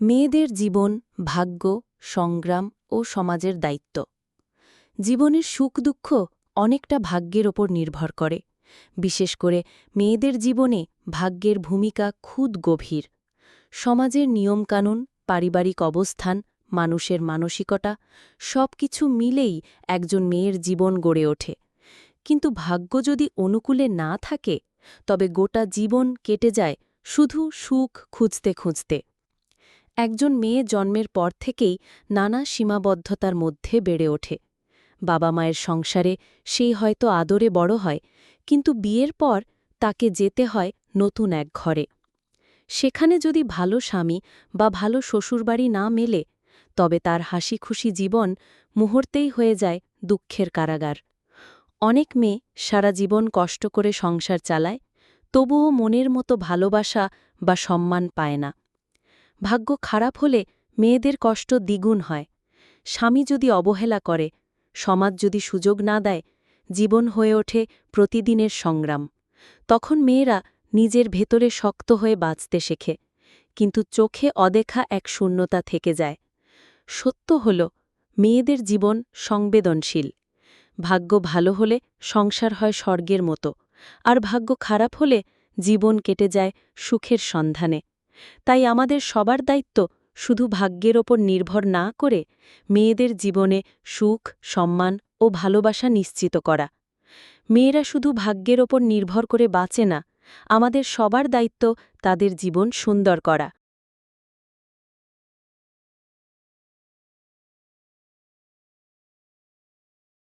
মেয়েদের জীবন, ভাগ্য, সংগ্রাম ও সমাজের দায়িত্ব। জীবনের সুখ-দুঃখ অনেকটা ভাগ্যের ওপর নির্ভর করে। বিশেষ করে মেয়েদের জীবনে ভাগ্যের ভূমিকা খুব গভীর। সমাজের নিয়মকানুন, পারিবারিক অবস্থান, মানুষের মানসিকতা সবকিছু মিলেই একজন মেয়ের জীবন গড়ে ওঠে। কিন্তু ভাগ্য যদি অনুকূলে না থাকে, তবে গোটা জীবন কেটে যায় শুধু সুখ খুঁজতে খুঁজতে। একজন মেয়ে জন্মের পর থেকেই নানা সীমাবদ্ধতার মধ্যে বেড়ে ওঠে। বাবা মায়ের সংসারে সেই হয়তো আদরে বড় হয়, কিন্তু বিয়ের পর তাকে যেতে হয় নতুন এক ঘরে। সেখানে যদি ভালো স্বামী বা ভালো শ্বশুরবাড়ি না মেলে, তবে তার হাসিখুশি জীবন মুহূর্তেই হয়ে যায় দুঃখের কারাগার। অনেক মেয়ে সারা জীবন কষ্ট করে সংসার চালায়, তবুও মনের মতো ভালোবাসা বা সম্মান পায় না। ভাগ্য খারাপ হলে মেয়েদের কষ্ট দ্বিগুণ হয়। স্বামী যদি অবহেলা করে, সমাজ যদি সুযোগ না দেয়, জীবন হয়ে ওঠে প্রতিদিনের সংগ্রাম। তখন মেয়েরা নিজের ভেতরে শক্ত হয়ে বাঁচতে শেখে, কিন্তু চোখে অদেখা এক শূন্যতা থেকে যায়। সত্য হল, মেয়েদের জীবন সংবেদনশীল। ভাগ্য ভালো হলে সংসার হয় স্বর্গের মতো, আর ভাগ্য খারাপ হলে জীবন কেটে যায় সুখের সন্ধানে। তাই আমাদের সবার দায়িত্ব শুধু ভাগ্যের ওপর নির্ভর না করে মেয়েদের জীবনে সুখ, সম্মান ও ভালোবাসা নিশ্চিত করা। মেয়েরা শুধু ভাগ্যের ওপর নির্ভর করে বাঁচে না, আমাদের সবার দায়িত্ব তাদের জীবন সুন্দর করা।